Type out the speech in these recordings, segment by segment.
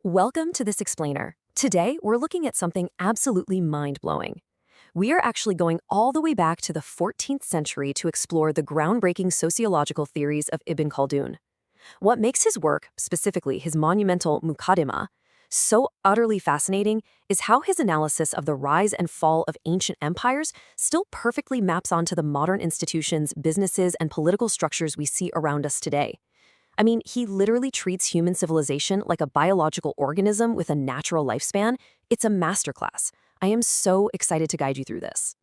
Welcome to this explainer. Today, we're looking at something absolutely mind-blowing. We are actually going all the way back to the 14th century to explore the groundbreaking sociological theories of Ibn Khaldun. What makes his work, specifically his monumental Muqaddimah, so utterly fascinating is how his analysis of the rise and fall of ancient empires still perfectly maps onto the modern institutions, businesses, and political structures we see around us today. I mean, he literally treats human civilization like a biological organism with a natural lifespan. It's a masterclass. I am so excited to guide you through this.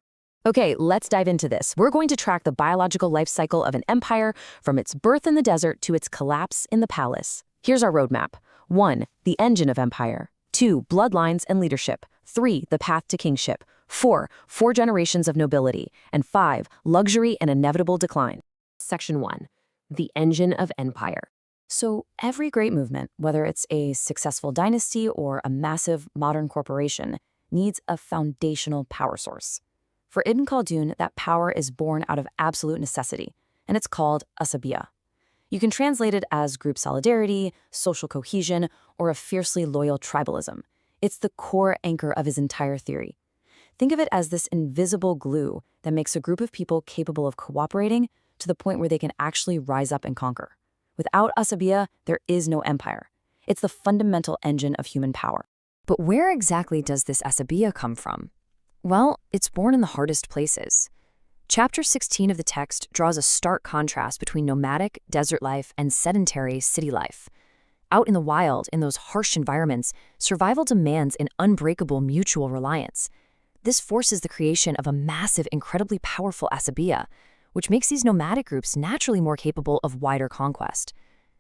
Okay, let's dive into this. We're going to track the biological life cycle of an empire from its birth in the desert to its collapse in the palace. Here's our roadmap. 1. The engine of empire. 2. Bloodlines and leadership. 3. The path to kingship. 4. 4 generations of nobility. And 5. Luxury and inevitable decline. Section 1. The engine of empire. So every great movement, whether it's a successful dynasty or a massive modern corporation, needs a foundational power source. For Ibn Khaldun, that power is born out of absolute necessity, and it's called Asabiyyah. You can translate it as group solidarity, social cohesion, or a fiercely loyal tribalism. It's the core anchor of his entire theory. Think of it as this invisible glue that makes a group of people capable of cooperating to the point where they can actually rise up and conquer. Without Asabiyyah, there is no empire. It's the fundamental engine of human power. But where exactly does this Asabiyyah come from? Well, it's born in the hardest places. Chapter 16 of the text draws a stark contrast between nomadic, desert life and sedentary city life. Out in the wild, in those harsh environments, survival demands an unbreakable mutual reliance. This forces the creation of a massive, incredibly powerful Asabiyyah, which makes these nomadic groups naturally more capable of wider conquest.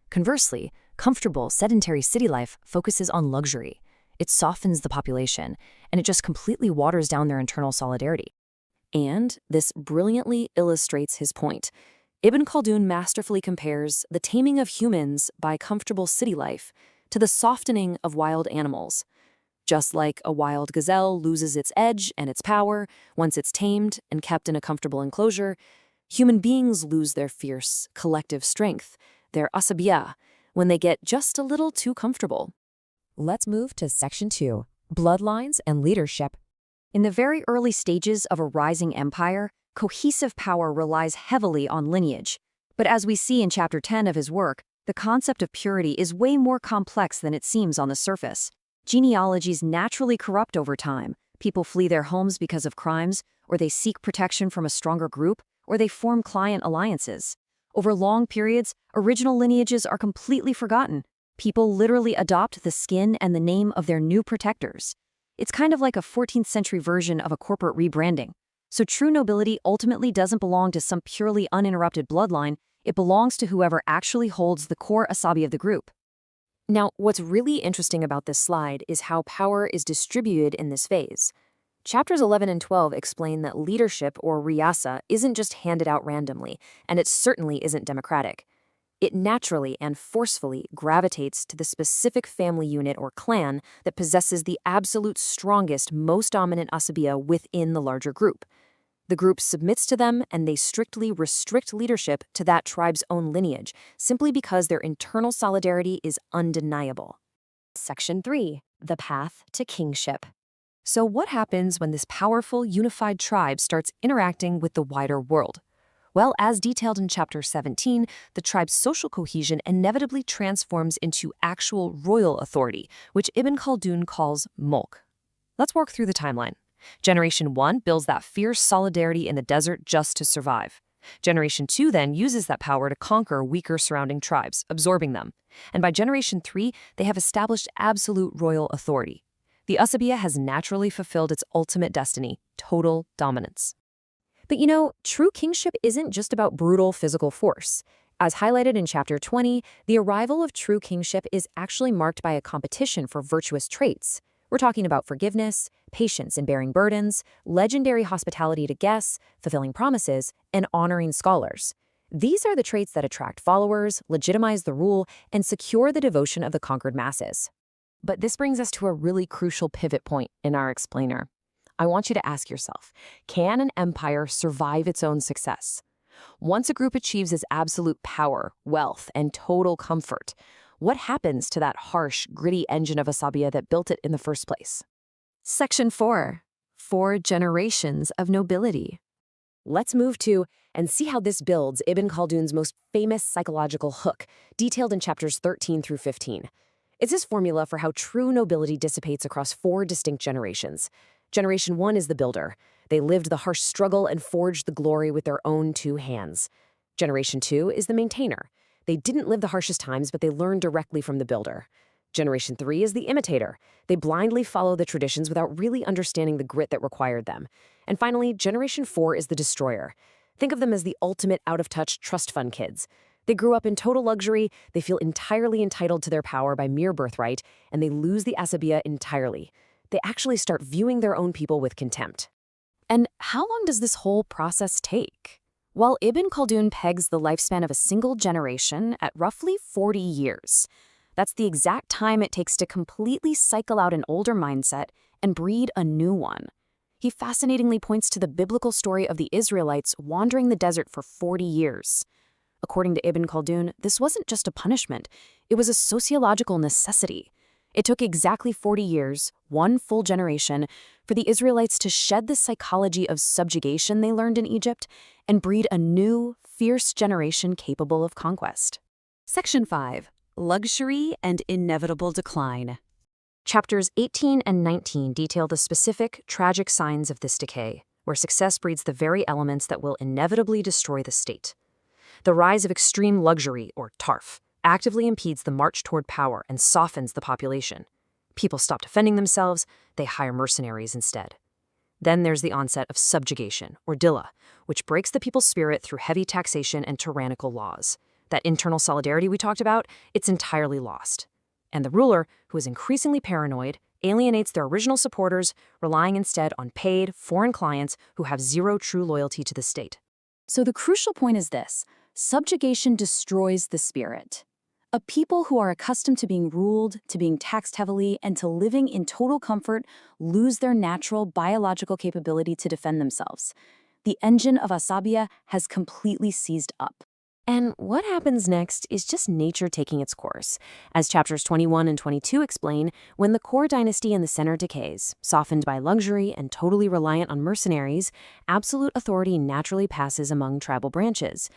Conversely, comfortable, sedentary city life focuses on luxury. It softens the population, and it just completely waters down their internal solidarity. And this brilliantly illustrates his point. Ibn Khaldun masterfully compares the taming of humans by comfortable city life to the softening of wild animals. Just like a wild gazelle loses its edge and its power once it's tamed and kept in a comfortable enclosure, human beings lose their fierce, collective strength, their Asabiyyah, when they get just a little too comfortable. Let's move to Section 2, Bloodlines and Leadership. In the very early stages of a rising empire, cohesive power relies heavily on lineage. But as we see in Chapter 10 of his work, the concept of purity is way more complex than it seems on the surface. Genealogies naturally corrupt over time. People flee their homes because of crimes, or they seek protection from a stronger group, or they form client alliances. Over long periods, original lineages are completely forgotten. People literally adopt the skin and the name of their new protectors. It's kind of like a 14th century version of a corporate rebranding. So true nobility ultimately doesn't belong to some purely uninterrupted bloodline. It belongs to whoever actually holds the core Asabiyyah of the group. Now, what's really interesting about this slide is how power is distributed in this phase. Chapters 11 and 12 explain that leadership, or riyasa, isn't just handed out randomly, and it certainly isn't democratic. It naturally and forcefully gravitates to the specific family unit or clan that possesses the absolute strongest, most dominant Asabiyyah within the larger group. The group submits to them, and they strictly restrict leadership to that tribe's own lineage, simply because their internal solidarity is undeniable. Section 3. The Path to Kingship. So what happens when this powerful, unified tribe starts interacting with the wider world? Well, as detailed in Chapter 17, the tribe's social cohesion inevitably transforms into actual royal authority, which Ibn Khaldun calls mulk. Let's walk through the timeline. Generation 1 builds that fierce solidarity in the desert just to survive. Generation 2 then uses that power to conquer weaker surrounding tribes, absorbing them. And by Generation 3, they have established absolute royal authority. The Asabiyyah has naturally fulfilled its ultimate destiny, total dominance. But you know, true kingship isn't just about brutal physical force. As highlighted in Chapter 20, the arrival of true kingship is actually marked by a competition for virtuous traits. We're talking about forgiveness, patience in bearing burdens, legendary hospitality to guests, fulfilling promises, and honoring scholars. These are the traits that attract followers, legitimize the rule, and secure the devotion of the conquered masses. But this brings us to a really crucial pivot point in our explainer. I want you to ask yourself, can an empire survive its own success? Once a group achieves its absolute power, wealth, and total comfort, What happens to that harsh, gritty engine of Asabiyyah that built it in the first place? Section 4. 4 generations of nobility. Let's move to and see how this builds Ibn Khaldun's most famous psychological hook, detailed in chapters 13 through 15. It's his formula for how true nobility dissipates across 4 distinct generations. Generation 1 is the builder. They lived the harsh struggle and forged the glory with their own 2 hands. Generation 2 is the maintainer. They didn't live the harshest times, but they learned directly from the builder. Generation 3 is the imitator. They blindly follow the traditions without really understanding the grit that required them. And finally, Generation 4 is the destroyer. Think of them as the ultimate out-of-touch trust fund kids. They grew up in total luxury, they feel entirely entitled to their power by mere birthright, and they lose the Asabiyyah entirely. They actually start viewing their own people with contempt. And how long does this whole process take? Well, Ibn Khaldun pegs the lifespan of a single generation at roughly 40 years. That's the exact time it takes to completely cycle out an older mindset and breed a new one. He fascinatingly points to the biblical story of the Israelites wandering the desert for 40 years. According to Ibn Khaldun, this wasn't just a punishment, it was a sociological necessity. It took exactly 40 years, 1 full generation, for the Israelites to shed the psychology of subjugation they learned in Egypt and breed a new, fierce generation capable of conquest. Section 5. Luxury and Inevitable Decline. Chapters 18 and 19 detail the specific, tragic signs of this decay, where success breeds the very elements that will inevitably destroy the state. The rise of extreme luxury, or TARF, actively impedes the march toward power and softens the population. People stop defending themselves, they hire mercenaries instead. Then there's the onset of subjugation, or Dilla, which breaks the people's spirit through heavy taxation and tyrannical laws. That internal solidarity we talked about, it's entirely lost. And the ruler, who is increasingly paranoid, alienates their original supporters, relying instead on paid, foreign clients who have zero true loyalty to the state. So the crucial point is this: subjugation destroys the spirit. A people who are accustomed to being ruled, to being taxed heavily, and to living in total comfort lose their natural biological capability to defend themselves. The engine of Asabiyyah has completely seized up. And what happens next is just nature taking its course. As chapters 21 and 22 explain, when the core dynasty in the center decays, softened by luxury and totally reliant on mercenaries, absolute authority naturally passes among tribal branches.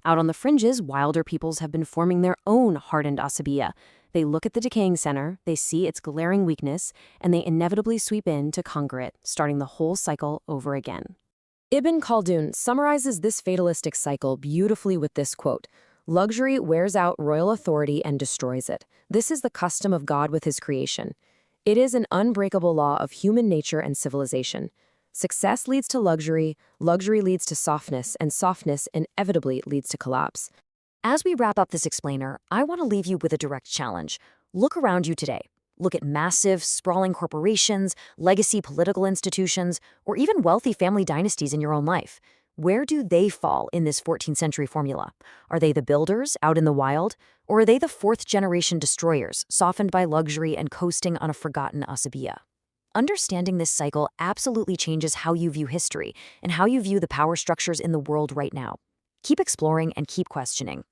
Out on the fringes, wilder peoples have been forming their own hardened Asabiyyah. They look at the decaying center, they see its glaring weakness, and they inevitably sweep in to conquer it, starting the whole cycle over again. Ibn Khaldun summarizes this fatalistic cycle beautifully with this quote: "Luxury wears out royal authority and destroys it. This is the custom of God with his creation. It is an unbreakable law of human nature and civilization. Success leads to luxury, luxury leads to softness, and softness inevitably leads to collapse." As we wrap up this explainer, I want to leave you with a direct challenge. Look around you today. Look at massive, sprawling corporations, legacy political institutions, or even wealthy family dynasties in your own life. Where do they fall in this 14th century formula? Are they the builders out in the wild? Or are they the 4th-generation destroyers, softened by luxury and coasting on a forgotten Asabiyyah? Understanding this cycle absolutely changes how you view history and how you view the power structures in the world right now. Keep exploring and keep questioning.